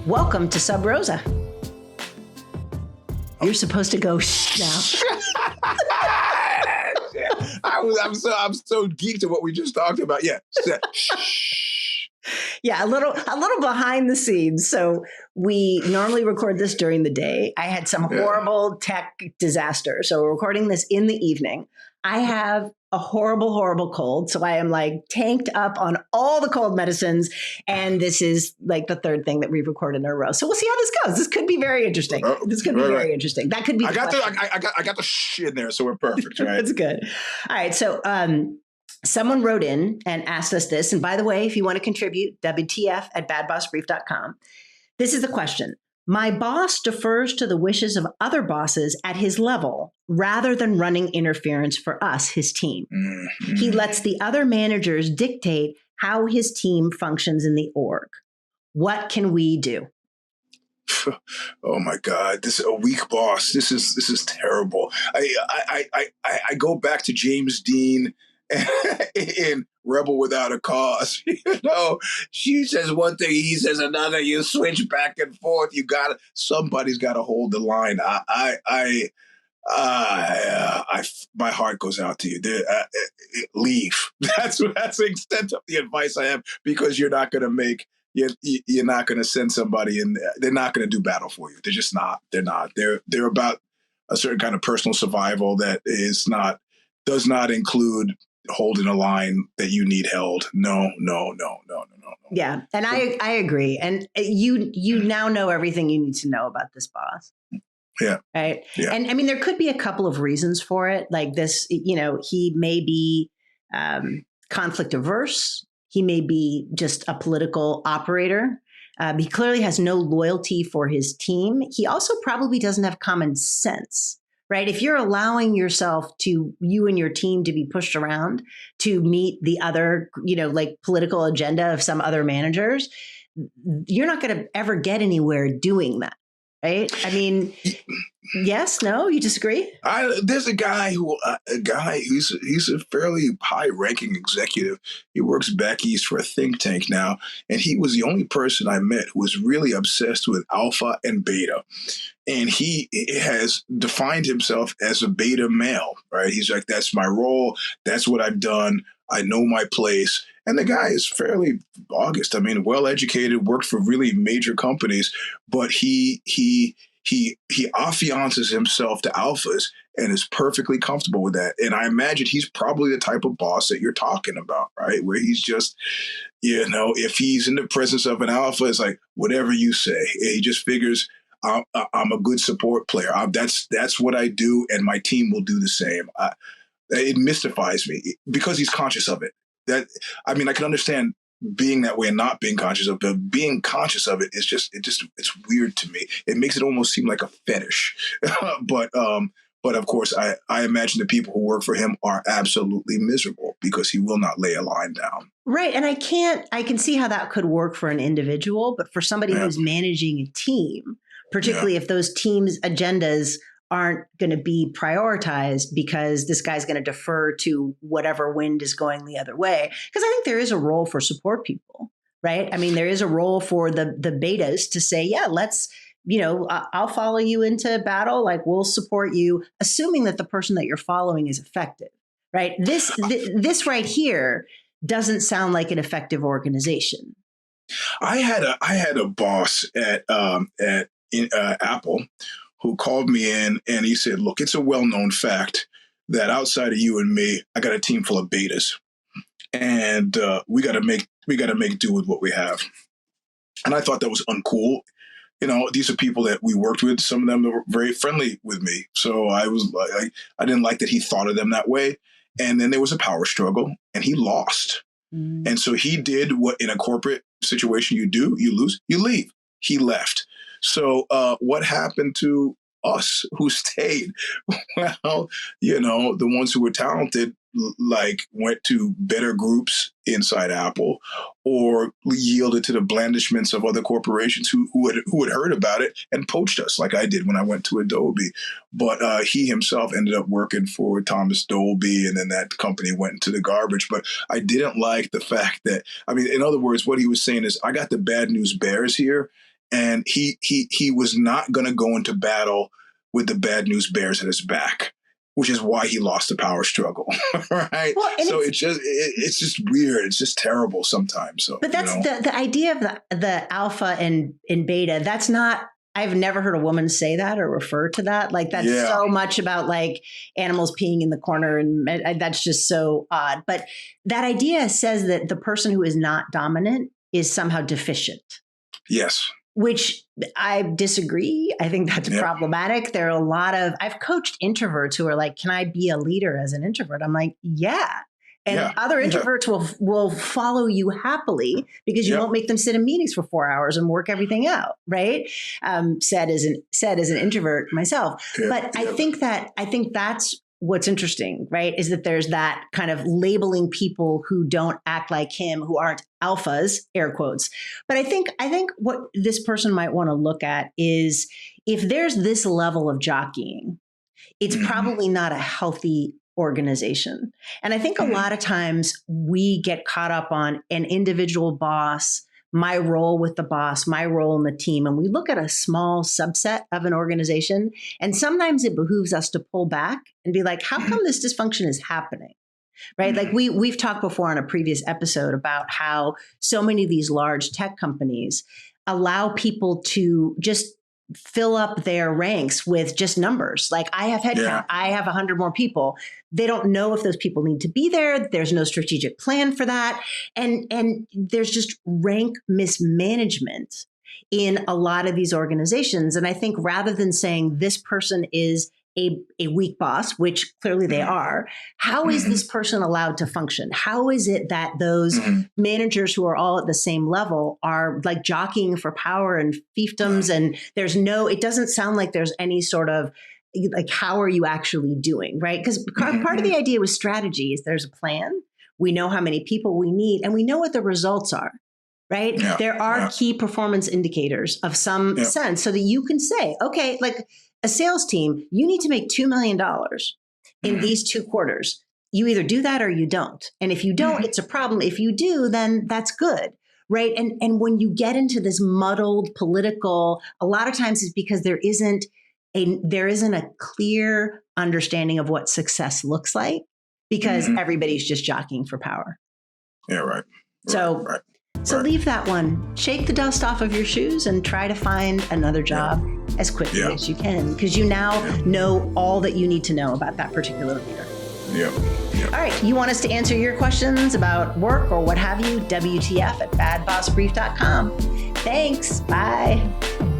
Welcome to Sub Rosa. You're supposed to go shh now. I'm so geeked at what we just talked about. Yeah. Yeah, a little behind the scenes. So we normally record this during the day. I had some horrible tech disaster. So we're recording this in the evening. I have a horrible cold. So I am like tanked up on all the cold medicines. And this is like the third thing that we've recorded in a row. So we'll see how this goes. This could be very interesting. Interesting. That could be. I got the shit in there. So we're perfect, right? That's good. All right. So, someone wrote in and asked us this. And by the way, if you want to contribute, WTF@badbossbrief.com. This is the question. My boss defers to the wishes of other bosses at his level rather than running interference for us, his team. Mm-hmm. He lets the other managers dictate how his team functions in the org. What can we do? Oh my God! This is a weak boss. This is terrible. I go back to James Dean in Rebel Without a Cause. She says one thing, he says another. You switch back and forth. Somebody's got to hold the line. My heart goes out to you. Leave. That's the extent of the advice I have, because you're not going to make. You're not going to send somebody in there. They're not going to do battle for you. They're just not. They're not. They're about a certain kind of personal survival that does not include holding a line that you need held. No. Yeah. And I agree. And you now know everything you need to know about this boss. Yeah. Right. Yeah. And I mean, there could be a couple of reasons for it. Like this, he may be conflict averse. He may be just a political operator. He clearly has no loyalty for his team. He also probably doesn't have common sense, right? If you're allowing yourself you and your team to be pushed around to meet the other, like political agenda of some other managers, you're not going to ever get anywhere doing that. Right? I mean, yes, no, you disagree? There's a guy he's a fairly high-ranking executive. He works back east for a think tank now, and he was the only person I met who was really obsessed with alpha and beta. And he has defined himself as a beta male, right? He's like, that's my role. That's what I've done. I know my place. And the guy is fairly august. I mean, well-educated, worked for really major companies, but he affiances himself to alphas and is perfectly comfortable with that. And I imagine he's probably the type of boss that you're talking about, right? Where he's just, if he's in the presence of an alpha, it's like, whatever you say. He just figures, I'm a good support player. That's what I do, and my team will do the same. It mystifies me because he's conscious of it. I can understand being that way and not being conscious of it, but being conscious of it is it's weird to me. It makes it almost seem like a fetish. But of course, I imagine the people who work for him are absolutely miserable because he will not lay a line down. Right. And I can see how that could work for an individual, but for somebody who's managing a team, particularly if those teams' agendas aren't going to be prioritized because this guy's going to defer to whatever wind is going the other way. Because I think there is a role for support people, right? I mean, there is a role for the betas to say, yeah, let's, I'll follow you into battle. Like, we'll support you, assuming that the person that you're following is effective, right? This right here doesn't sound like an effective organization. I had a boss at Apple who called me in and he said, look, it's a well-known fact that outside of you and me, I got a team full of betas, and we got to make do with what we have. And I thought that was uncool. These are people that we worked with. Some of them were very friendly with me. So I was like, I didn't like that he thought of them that way. And then there was a power struggle and he lost. Mm. And so he did what in a corporate situation you do, you lose, you leave. He left. So what happened to us who stayed? Well, the ones who were talented, went to better groups inside Apple or yielded to the blandishments of other corporations who had heard about it and poached us, like I did when I went to Adobe. But he himself ended up working for Thomas Dolby, and then that company went into the garbage. But I didn't like the fact that, in other words, what he was saying is, I got the bad news bears here, and he was not going to go into battle with the bad news bears at his back, which is why he lost the power struggle. Right. Well, so it's just weird. It's just terrible sometimes. So, but that's the idea of the alpha and beta. That's not, I've never heard a woman say that or refer to that. Like that's so much about like animals peeing in the corner. And that's just so odd. But that idea says that the person who is not dominant is somehow deficient. Yes. Which I disagree. I think that's problematic. There are a lot of, I've coached introverts who are like, can I be a leader as an introvert? I'm like, yeah. And other introverts will follow you happily because you won't make them sit in meetings for 4 hours and work everything out, right? Said as an introvert myself. But I think that's what's interesting, right? Is that there's that kind of labeling people who don't act like him, who aren't alphas, air quotes. But I think what this person might want to look at is if there's this level of jockeying, it's probably not a healthy organization. And I think a lot of times we get caught up on an individual boss, my role with the boss, my role in the team. And we look at a small subset of an organization. And sometimes it behooves us to pull back and be like, how come this dysfunction is happening? Right? Like we've talked before on a previous episode about how so many of these large tech companies allow people to just fill up their ranks with just numbers. Like I have headcount, I have 100 more people. They don't know if those people need to be there. There's no strategic plan for that. And there's just rank mismanagement in a lot of these organizations. And I think rather than saying this person is a weak boss, which clearly they are, how is this person allowed to function? How is it that those managers who are all at the same level are like jockeying for power and fiefdoms? And it doesn't sound like there's any sort of like, how are you actually doing? Right? Because part of the idea with strategy is there's a plan. We know how many people we need and we know what the results are. Right? Yeah, there are key performance indicators of some sense so that you can say, okay, like a sales team, you need to make $2 million in these 2 quarters. You either do that or you don't. And if you don't, it's a problem. If you do, then that's good. Right. And when you get into this muddled political, a lot of times it's because there isn't a clear understanding of what success looks like because everybody's just jockeying for power. Yeah, right. So leave that one, shake the dust off of your shoes and try to find another job as quickly as you can, because you now know all that you need to know about that particular leader. All right. You want us to answer your questions about work or what have you? WTF@badbossbrief.com. Thanks. Bye.